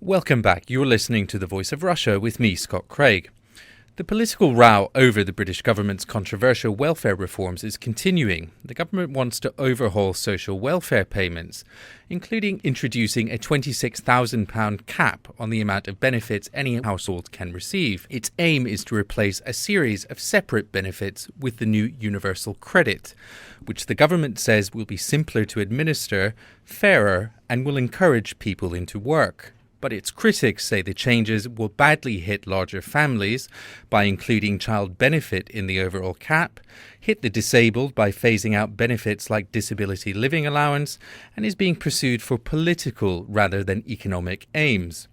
Welcome back. You're listening to The Voice of Russia with me, Scott Craig. The political row over the British government's controversial welfare reforms is continuing. The government wants to overhaul social welfare payments, including introducing a £26,000 cap on the amount of benefits any household can receive. Its aim is to replace a series of separate benefits with the new universal credit, which the government says will be simpler to administer, fairer, and will encourage people into work. But its critics say the changes will badly hit larger families by including child benefit in the overall cap, hit the disabled by phasing out benefits like disability living allowance, and is being pursued for political rather than economic aims.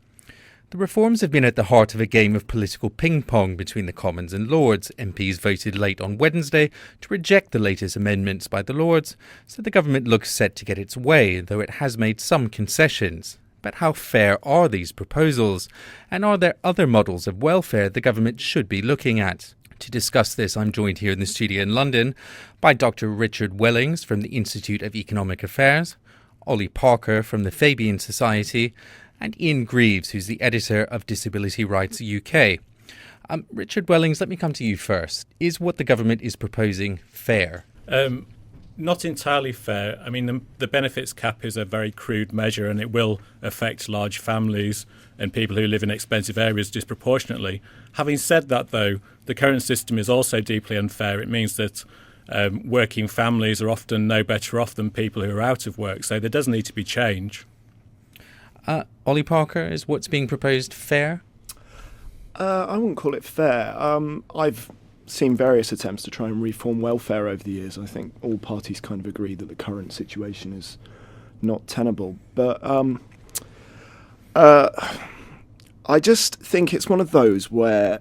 The reforms have been at the heart of a game of political ping-pong between the Commons and Lords. MPs voted late on Wednesday to reject the latest amendments by the Lords, so the government looks set to get its way, though it has made some concessions. But how fair are these proposals? And are there other models of welfare the government should be looking at? To discuss this, I'm joined here in the studio in London by Dr. Richard Wellings from the Institute of Economic Affairs, Olly Parker from the Fabian Society, and Ian Greaves, who's the editor of Disability Rights UK. Richard Wellings, let me come to you first. Is what the government is proposing fair? Not entirely fair. I mean, the benefits cap is a very crude measure and it will affect large families and people who live in expensive areas disproportionately. Having said that, though, the current system is also deeply unfair. It means that working families are often no better off than people who are out of work, so there does need to be change. Olly Parker, is what's being proposed fair? I wouldn't call it fair. I've seen various attempts to try and reform welfare over the years. I think all parties kind of agree that the current situation is not tenable. But I just think it's one of those where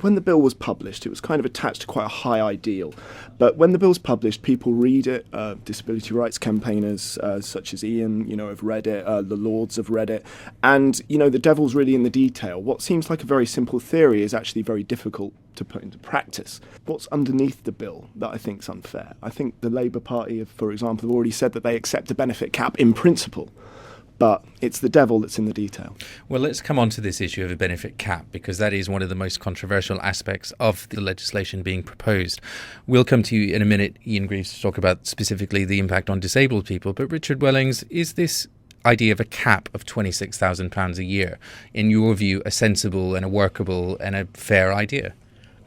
when the bill was published, it was kind of attached to quite a high ideal. But when the bill's published, people read it. Disability rights campaigners such as Ian, have read it. The Lords have read it. And, the devil's really in the detail. What seems like a very simple theory is actually very difficult to put into practice. What's underneath the bill that I think is unfair? I think the Labour Party, for example, have already said that they accept a benefit cap in principle. But it's the devil that's in the detail. Well, let's come on to this issue of a benefit cap, because that is one of the most controversial aspects of the legislation being proposed. We'll come to you in a minute, Ian Greaves, to talk about specifically the impact on disabled people. But Richard Wellings, is this idea of a cap of £26,000 a year, in your view, a sensible and a workable and a fair idea?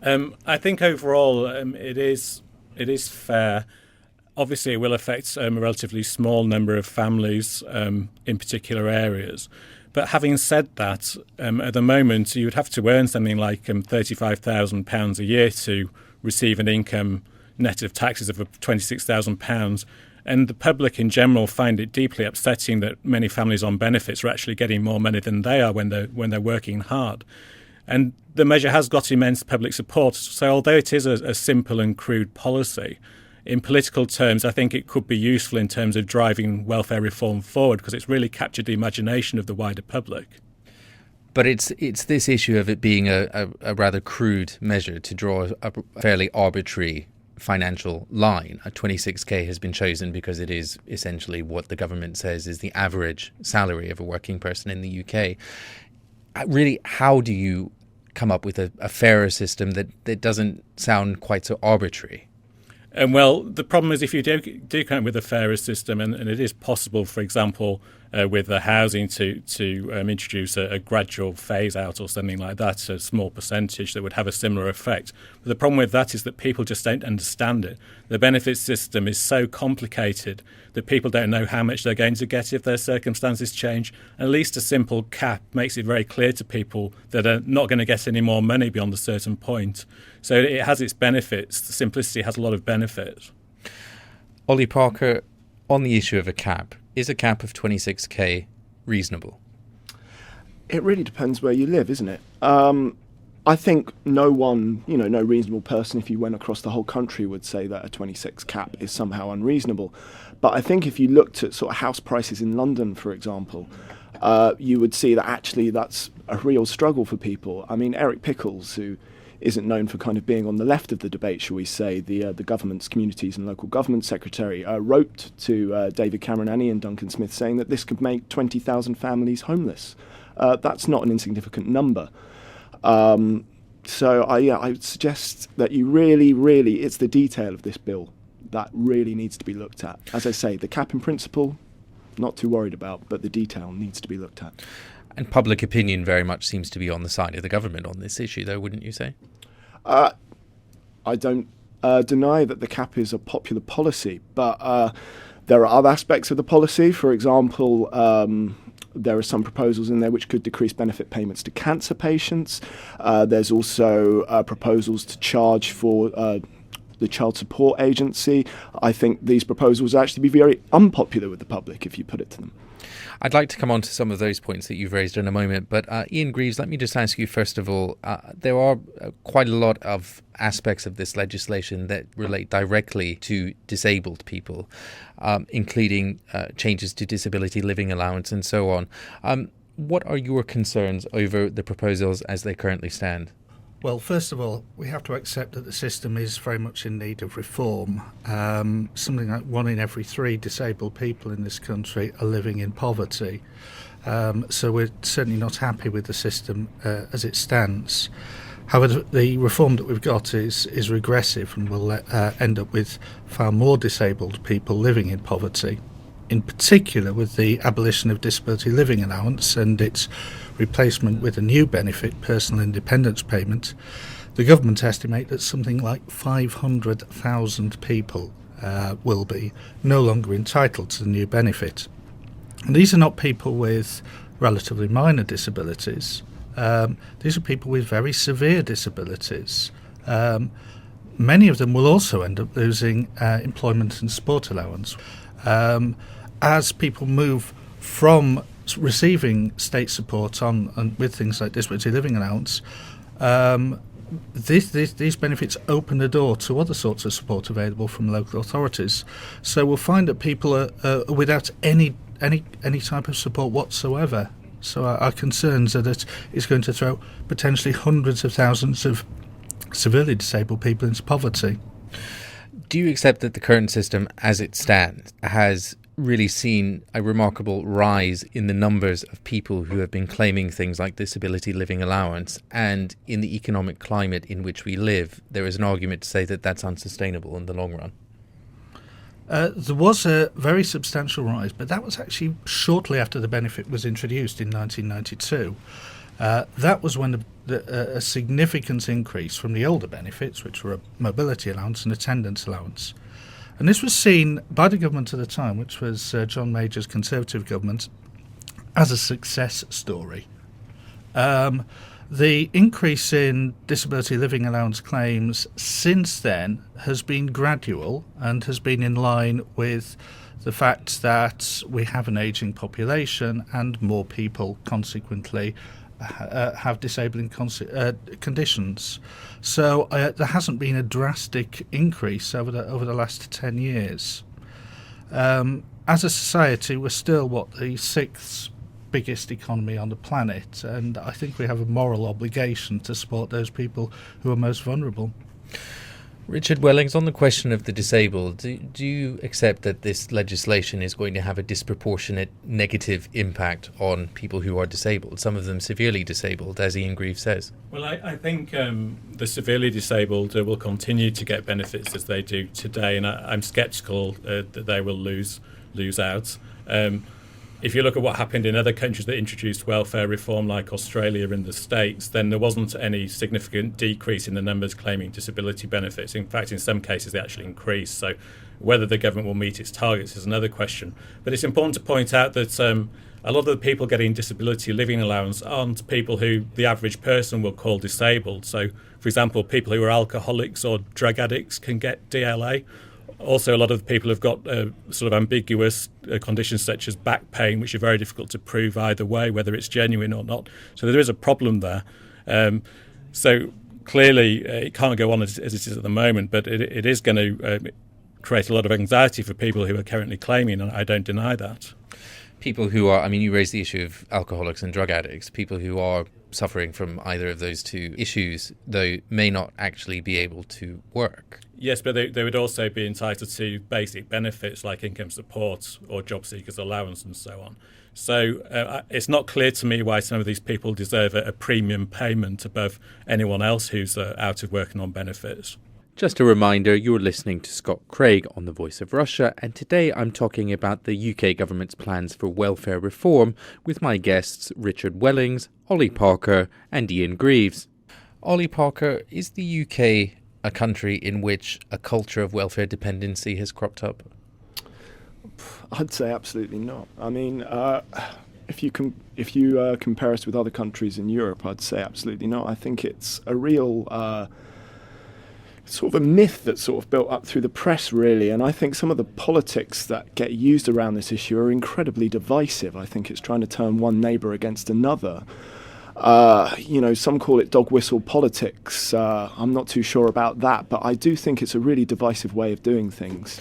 I think overall it is fair. Obviously, it will affect a relatively small number of families in particular areas. But having said that, at the moment, you would have to earn something like £35,000 a year to receive an income net of taxes of £26,000. And the public in general find it deeply upsetting that many families on benefits are actually getting more money than they are when they're working hard. And the measure has got immense public support. So although it is a simple and crude policy, in political terms, I think it could be useful in terms of driving welfare reform forward because it's really captured the imagination of the wider public. But it's this issue of it being a rather crude measure to draw a fairly arbitrary financial line. A 26k has been chosen because it is essentially what the government says is the average salary of a working person in the UK. Really, how do you come up with a fairer system that doesn't sound quite so arbitrary? Well, the problem is if you do come up with a fairer system, and it is possible, for example, with the housing to introduce a gradual phase out or something like that, a small percentage that would have a similar effect. But the problem with that is that people just don't understand it. The benefits system is so complicated that people don't know how much they're going to get if their circumstances change. And at least a simple cap makes it very clear to people that they're not going to get any more money beyond a certain point. So it has its benefits. The simplicity has a lot of benefits. Olly Parker, on the issue of a cap, is a cap of 26k reasonable? It really depends where you live, isn't it? I think no reasonable person, if you went across the whole country, would say that a 26 cap is somehow unreasonable. But I think if you looked at sort of house prices in London, for example, you would see that actually that's a real struggle for people. I mean, Eric Pickles, who isn't known for kind of being on the left of the debate, shall we say. The government's Communities and Local Government Secretary wrote to David Cameron and Ian Duncan Smith saying that this could make 20,000 families homeless. That's not an insignificant number. So I would suggest that you really, it's the detail of this bill that really needs to be looked at. As I say, the cap in principle, not too worried about, but the detail needs to be looked at. And public opinion very much seems to be on the side of the government on this issue, though, wouldn't you say? I don't deny that the cap is a popular policy, but there are other aspects of the policy. For example, there are some proposals in there which could decrease benefit payments to cancer patients. There's also proposals to charge for the Child Support Agency. I think these proposals actually be very unpopular with the public if you put it to them. I'd like to come on to some of those points that you've raised in a moment, but Ian Greaves, let me just ask you first of all, there are quite a lot of aspects of this legislation that relate directly to disabled people, including changes to disability living allowance and so on. What are your concerns over the proposals as they currently stand? Well, first of all, we have to accept that the system is very much in need of reform. Something like 1 in every 3 disabled people in this country are living in poverty. So we're certainly not happy with the system as it stands. However, the reform that we've got is regressive and will end up with far more disabled people living in poverty, in particular with the abolition of disability living allowance and its replacement with a new benefit, personal independence payment. The government estimate that something like 500,000 people will be no longer entitled to the new benefit. And these are not people with relatively minor disabilities. These are people with very severe disabilities. Many of them will also end up losing employment and support allowance. As people move from receiving state support on with things like disability living allowance, these benefits open the door to other sorts of support available from local authorities. So we'll find that people are without any type of support whatsoever. So our concerns are that it's going to throw potentially hundreds of thousands of severely disabled people into poverty. Do you accept that the current system as it stands has really seen a remarkable rise in the numbers of people who have been claiming things like disability living allowance, and in the economic climate in which we live, there is an argument to say that that's unsustainable in the long run? There was a very substantial rise, but that was actually shortly after the benefit was introduced in 1992. That was when a significant increase from the older benefits, which were a mobility allowance and attendance allowance. And this was seen by the government at the time, which was John Major's Conservative government, as a success story. The increase in disability living allowance claims since then has been gradual and has been in line with the fact that we have an ageing population and more people consequently have disabling conditions. So there hasn't been a drastic increase over the last 10 years. As a society, we're still the 6th biggest economy on the planet, and I think we have a moral obligation to support those people who are most vulnerable. Richard Wellings, on the question of the disabled, do you accept that this legislation is going to have a disproportionate negative impact on people who are disabled, some of them severely disabled, as Ian Greaves says? Well, I think the severely disabled will continue to get benefits as they do today, and I'm sceptical that they will lose out. If you look at what happened in other countries that introduced welfare reform, like Australia and the States, then there wasn't any significant decrease in the numbers claiming disability benefits. In fact, in some cases, they actually increased. So whether the government will meet its targets is another question. But it's important to point out that a lot of the people getting disability living allowance aren't people who the average person will call disabled. So, for example, people who are alcoholics or drug addicts can get DLA. Also, a lot of people have got sort of ambiguous conditions such as back pain, which are very difficult to prove either way, whether it's genuine or not. So there is a problem there. So clearly, it can't go on as it is at the moment, but it is going to create a lot of anxiety for people who are currently claiming, and I don't deny that. People who are, I mean, you raised the issue of alcoholics and drug addicts, people who are suffering from either of those two issues, though may not actually be able to work. Yes, but they would also be entitled to basic benefits like income support or job seekers allowance and so on. So it's not clear to me why some of these people deserve a premium payment above anyone else who's out of work and on benefits. Just a reminder, you're listening to Scott Craig on The Voice of Russia, and today I'm talking about the UK government's plans for welfare reform with my guests Richard Wellings, Olly Parker and Ian Greaves. Olly Parker, is the UK a country in which a culture of welfare dependency has cropped up? I'd say absolutely not. I mean, if you compare us with other countries in Europe, I'd say absolutely not. I think it's a real sort of a myth that's sort of built up through the press, really. And I think some of the politics that get used around this issue are incredibly divisive. I think it's trying to turn one neighbour against another. Some call it dog whistle politics. I'm not too sure about that, but I do think it's a really divisive way of doing things.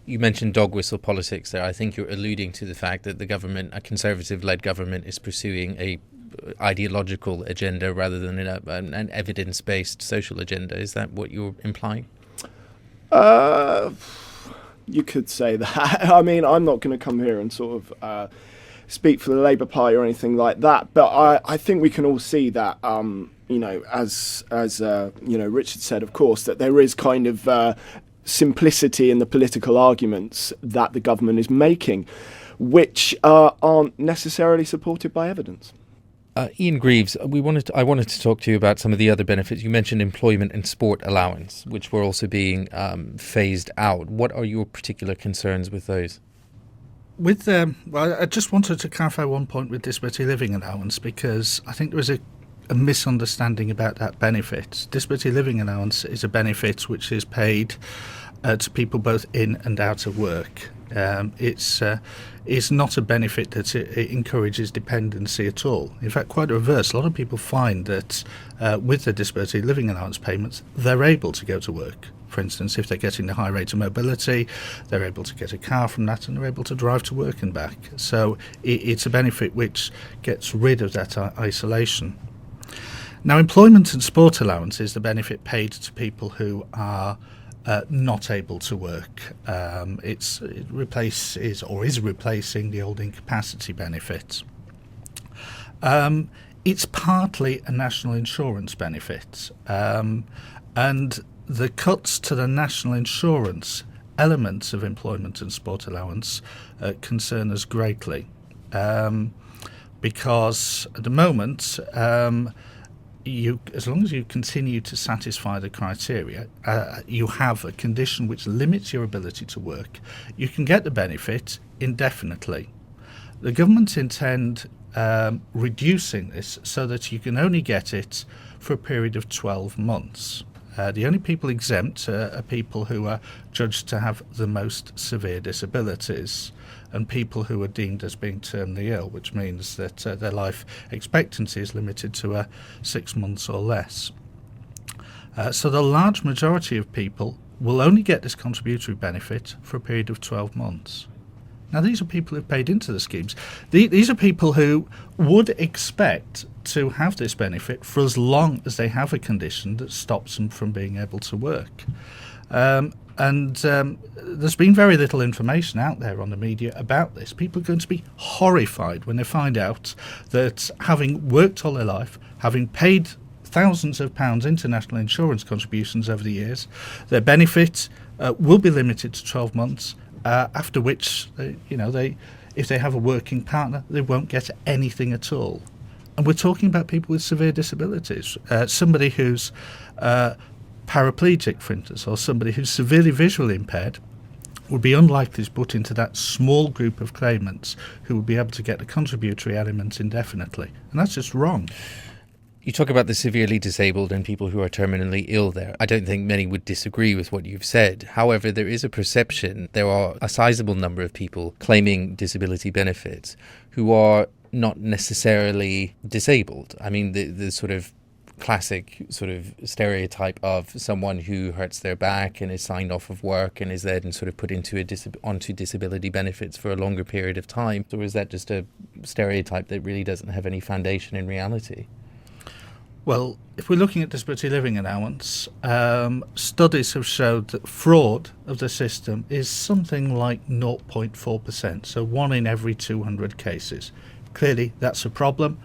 You mentioned dog whistle politics there. I think you're alluding to the fact that the government, a Conservative-led government, is pursuing a ideological agenda rather than an evidence-based social agenda. Is that what you're implying? You could say that. I mean, I'm not going to come here and sort of speak for the Labour Party or anything like that, but I think we can all see that, as Richard said, of course, that there is kind of simplicity in the political arguments that the government is making, which aren't necessarily supported by evidence. Ian Greaves, I wanted to talk to you about some of the other benefits. You mentioned employment and sport allowance, which were also being phased out. What are your particular concerns with those? I just wanted to clarify one point with disability living allowance, because I think there was a misunderstanding about that benefit. Disability living allowance is a benefit which is paid to people both in and out of work. It's not a benefit that it encourages dependency at all. In fact, quite the reverse. A lot of people find that with the disability living allowance payments, they're able to go to work. For instance, if they're getting a high rate of mobility, they're able to get a car from that and they're able to drive to work and back. So it's a benefit which gets rid of that isolation. Now, employment and sport allowance is the benefit paid to people who are not able to work. It is replacing the old incapacity benefit. It's partly a national insurance benefit, and the cuts to the national insurance elements of employment and sport allowance concern us greatly, because at the moment, as long as you continue to satisfy the criteria, you have a condition which limits your ability to work, you can get the benefit indefinitely. The government intend reducing this so that you can only get it for a period of 12 months. The only people exempt are people who are judged to have the most severe disabilities and people who are deemed as being terminally ill, which means that their life expectancy is limited to 6 months or less. So the large majority of people will only get this contributory benefit for a period of 12 months. Now, these are people who've paid into the schemes. These are people who would expect to have this benefit for as long as they have a condition that stops them from being able to work. There's been very little information out there on the media about this. People are going to be horrified when they find out that having worked all their life, having paid thousands of pounds into national insurance contributions over the years, their benefit will be limited to 12 months, after which, if they have a working partner, they won't get anything at all. And we're talking about people with severe disabilities, somebody who's paraplegic, for instance, or somebody who's severely visually impaired would be unlikely to put into that small group of claimants who would be able to get the contributory element indefinitely. And that's just wrong. You talk about the severely disabled and people who are terminally ill there. I don't think many would disagree with what you've said. However, there is a perception there are a sizable number of people claiming disability benefits who are not necessarily disabled. I mean, the sort of classic sort of stereotype of someone who hurts their back and is signed off of work and is then sort of put into onto disability benefits for a longer period of time? Or is that just a stereotype that really doesn't have any foundation in reality? Well, if we're looking at disability living allowance, studies have showed that fraud of the system is something like 0.4%, so 1 in every 200 cases. Clearly, that's a problem.